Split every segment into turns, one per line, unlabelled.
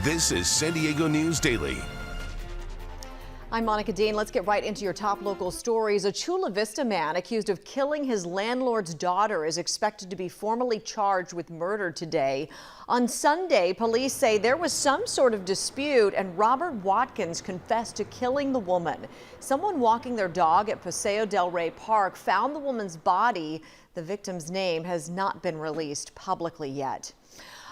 This is San Diego News Daily.
I'm Monica Dean. Let's get right into your top local stories. A Chula Vista man accused of killing his landlord's daughter is expected to be formally charged with murder today. On Sunday, police say there was some sort of dispute and Robert Watkins confessed to killing the woman. Someone walking their dog at Paseo del Rey Park found the woman's body. The victim's name has not been released publicly yet.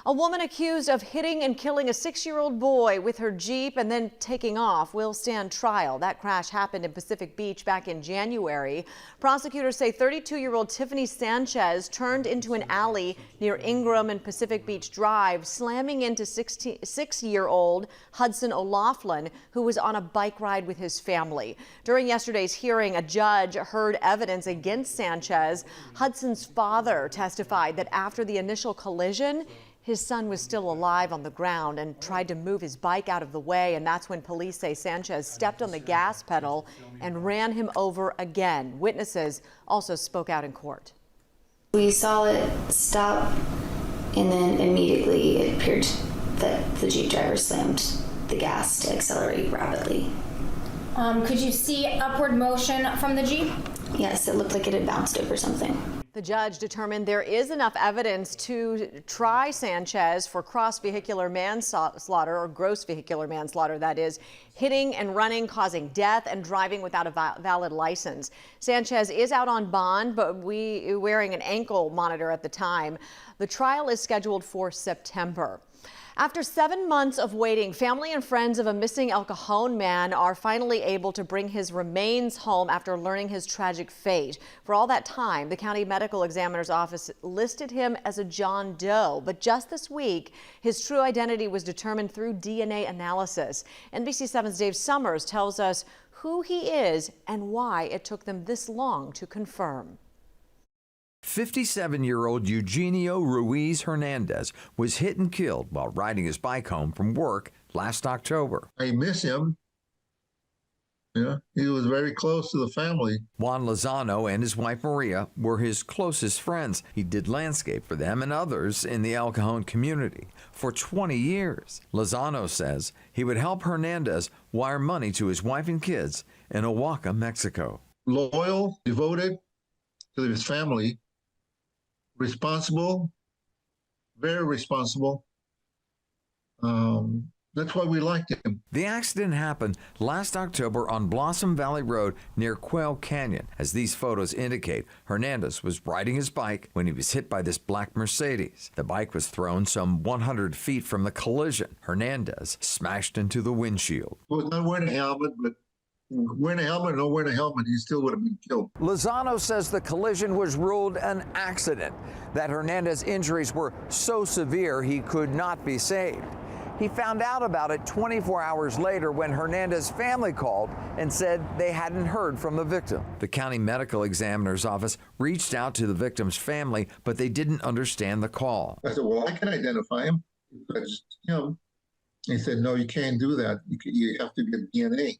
A woman accused of hitting and killing a 6-year-old boy with her Jeep and then taking off will stand trial. That crash happened in Pacific Beach back in January. Prosecutors say 32-year-old Tiffany Sanchez turned into an alley near Ingram and Pacific Beach Drive, slamming into 6-year-old Hudson O'Laughlin, who was on a bike ride with his family. During yesterday's hearing, a judge heard evidence against Sanchez. Hudson's father testified that after the initial collision, his son was still alive on the ground and tried to move his bike out of the way, and that's when police say Sanchez stepped on the gas pedal and ran him over again. Witnesses also spoke out in court.
We saw it stop, and then immediately it appeared that the Jeep driver slammed the gas to accelerate rapidly.
Could you see upward motion from the Jeep?
Yes, it looked like it had bounced over something.
The judge determined there is enough evidence to try Sanchez for cross-vehicular manslaughter, or gross vehicular manslaughter, that is, hitting and running, causing death, and driving without a valid license. Sanchez is out on bond, but wearing an ankle monitor at the time. The trial is scheduled for September. After 7 months of waiting, family and friends of a missing El Cajon man are finally able to bring his remains home after learning his tragic fate. For all that time, the county medical examiner's office listed him as a John Doe, but just this week, his true identity was determined through DNA analysis. NBC7's Dave Summers tells us who he is and why it took them this long to confirm.
57-year-old Eugenio Ruiz Hernandez was hit and killed while riding his bike home from work last October.
I miss him. Yeah, he was very close to the family.
Juan Lozano and his wife Maria were his closest friends. He did landscape for them and others in the El Cajon community for 20 years. Lozano says he would help Hernandez wire money to his wife and kids in Oaxaca, Mexico.
Loyal, devoted to his family. Responsible, very responsible. That's why we liked him.
The accident happened last October on Blossom Valley Road near Quail Canyon. As these photos indicate, Hernandez was riding his bike when he was hit by this black Mercedes. The bike was thrown some 100 feet from the collision. Hernandez smashed into the windshield.
He was not wearing a helmet, but wearing a helmet or no wearing a helmet, he still would have been killed.
Lozano says the collision was ruled an accident, that Hernandez's injuries were so severe he could not be saved. He found out about it 24 hours later when Hernandez's family called and said they hadn't heard from the victim. The county medical examiner's office reached out to the victim's family, but they didn't understand the call.
I said, well, I can identify him. It's him. He said, no, you can't do that. You have to get DNA.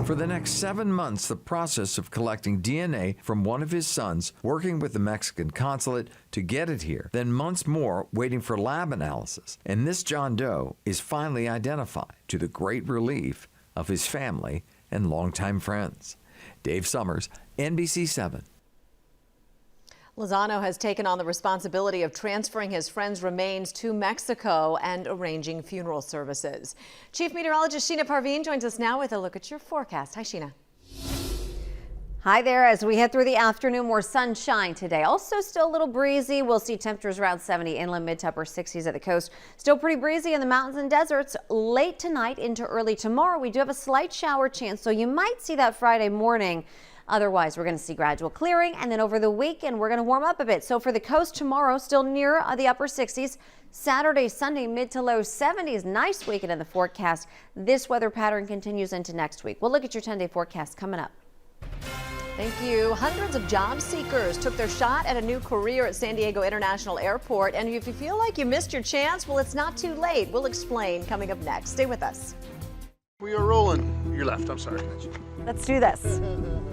For the next 7 months, the process of collecting DNA from one of his sons, working with the Mexican consulate to get it here, then months more waiting for lab analysis. And this John Doe is finally identified, to the great relief of his family and longtime friends. Dave Summers, NBC7.
Lozano has taken on the responsibility of transferring his friend's remains to Mexico and arranging funeral services. Chief Meteorologist Sheena Parveen joins us now with a look at your forecast. Hi, Sheena.
Hi there. As we head through the afternoon, more sunshine today. Also still a little breezy. We'll see temperatures around 70 inland, mid to upper 60s at the coast. Still pretty breezy in the mountains and deserts. Late tonight into early tomorrow, we do have a slight shower chance, so you might see that Friday morning. Otherwise, we're going to see gradual clearing, and then over the weekend, we're going to warm up a bit. So for the coast tomorrow, still near the upper 60s. Saturday, Sunday, mid to low 70s. Nice weekend in the forecast. This weather pattern continues into next week. We'll look at your 10-day forecast coming up.
Thank you. Hundreds of job seekers took their shot at a new career at San Diego International Airport. And if you feel like you missed your chance, well, it's not too late. We'll explain coming up next. Stay with us.
We are rolling. You're left. I'm sorry.
Let's do this.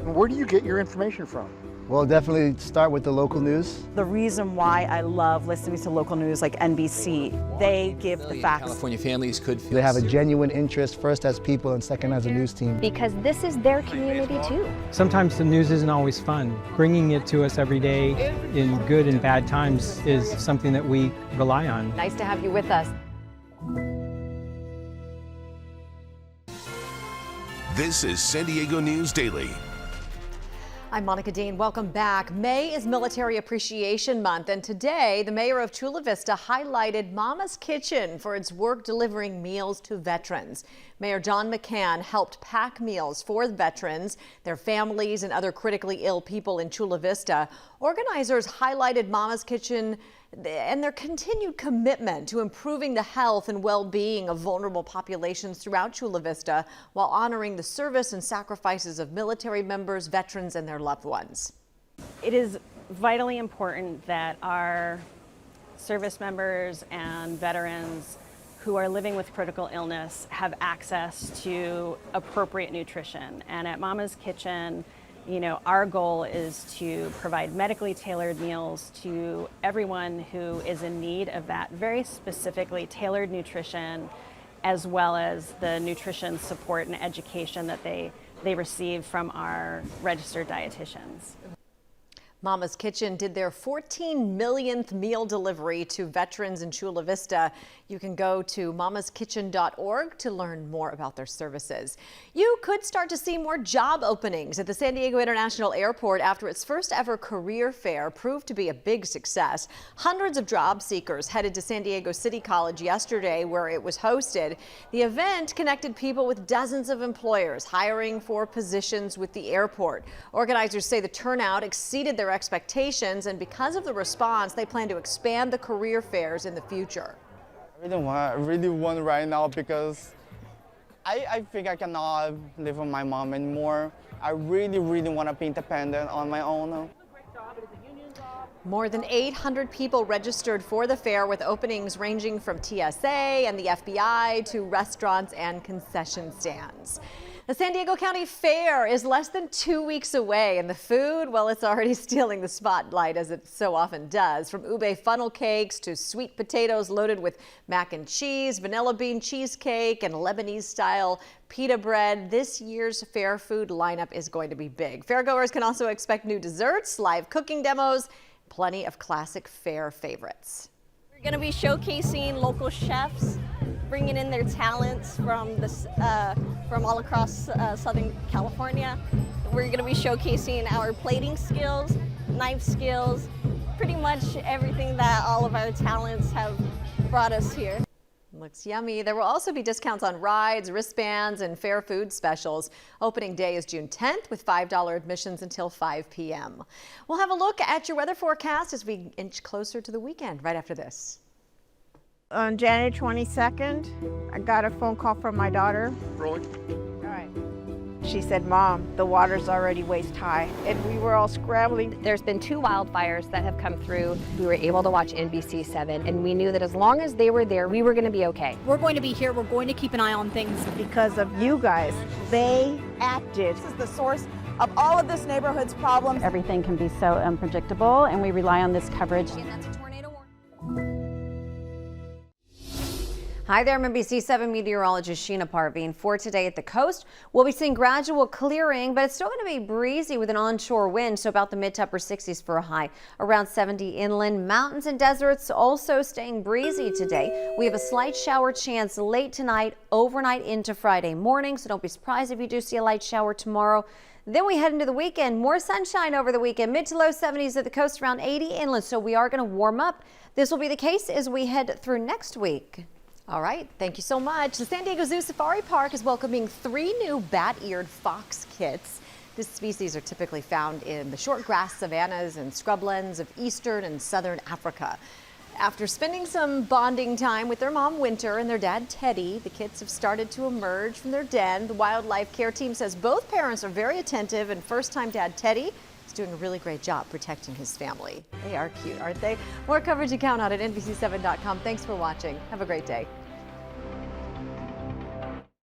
Where do you get your information from? Well, definitely start with the local news.
The reason why I love listening to local news like NBC, they give the facts.
California families could feel
They have a genuine interest, first as people and second as a news team.
Because this is their community too.
Sometimes the news isn't always fun. Bringing it to us every day in good and bad times is something that we rely on.
Nice to have you with us.
This is San Diego News Daily.
I'm Monica Dean. Welcome back. May is Military Appreciation Month, and today the mayor of Chula Vista highlighted Mama's Kitchen for its work delivering meals to veterans. Mayor John McCann helped pack meals for the veterans, their families, and other critically ill people in Chula Vista. Organizers highlighted Mama's Kitchen and their continued commitment to improving the health and well-being of vulnerable populations throughout Chula Vista while honoring the service and sacrifices of military members, veterans, and their loved ones.
It is vitally important that our service members and veterans who are living with critical illness have access to appropriate nutrition. And at Mama's Kitchen, you know, our goal is to provide medically tailored meals to everyone who is in need of that very specifically tailored nutrition, as well as the nutrition support and education that they receive from our registered dietitians.
Mama's Kitchen did their 14 millionth meal delivery to veterans in Chula Vista. You can go to mamaskitchen.org to learn more about their services. You could start to see more job openings at the San Diego International Airport after its first ever career fair proved to be a big success. Hundreds of job seekers headed to San Diego City College yesterday, where it was hosted. The event connected people with dozens of employers hiring for positions with the airport. Organizers say the turnout exceeded their expectations, and because of the response, they plan to expand the career fairs in the future.
I really want right now because I think I cannot live with my mom anymore. I really want to be independent on my own.
More than 800 people registered for the fair, with openings ranging from TSA and the FBI to restaurants and concession stands. The San Diego County Fair is less than 2 weeks away, and the food, well, it's already stealing the spotlight, as it so often does. From ube funnel cakes to sweet potatoes loaded with mac and cheese, vanilla bean cheesecake, and Lebanese-style pita bread, this year's fair food lineup is going to be big. Fairgoers can also expect new desserts, live cooking demos, plenty of classic fair favorites.
We're going to be showcasing local chefs, bringing in their talents from all across Southern California. We're going to be showcasing our plating skills, knife skills, pretty much everything that all of our talents have brought us here.
Looks yummy. There will also be discounts on rides, wristbands, and fair food specials. Opening day is June 10th with $5 admissions until 5 p.m. We'll have a look at your weather forecast as we inch closer to the weekend right after this.
On January 22nd, I got a phone call from my daughter.
Rolling.
All right. She said, "Mom, the water's already waist high." And we were all scrambling.
There's been 2 wildfires that have come through. We were able to watch NBC7, and we knew that as long as they were there, we were going to be okay.
We're going to be here. We're going to keep an eye on things.
Because of you guys, they acted.
This is the source of all of this neighborhood's problems.
Everything can be so unpredictable, and we rely on this coverage.
And that's a tornado warning.
Hi there, I'm NBC7 meteorologist Sheena Parveen. For today at the coast, we'll be seeing gradual clearing, but it's still going to be breezy with an onshore wind, so about the mid to upper 60s for a high. Around 70 inland, mountains and deserts also staying breezy today. We have a slight shower chance late tonight, overnight into Friday morning, so don't be surprised if you do see a light shower tomorrow. Then we head into the weekend. More sunshine over the weekend. Mid to low 70s at the coast, around 80 inland, so we are going to warm up. This will be the case as we head through next week.
All right, thank you so much. The San Diego Zoo Safari Park is welcoming 3 new bat-eared fox kits. This species are typically found in the short grass savannas and scrublands of eastern and southern Africa. After spending some bonding time with their mom Winter and their dad Teddy, the kits have started to emerge from their den. The wildlife care team says both parents are very attentive, and first-time dad Teddy is doing a really great job protecting his family. They are cute, aren't they? More coverage to count on at NBC7.com. Thanks for watching. Have a great day.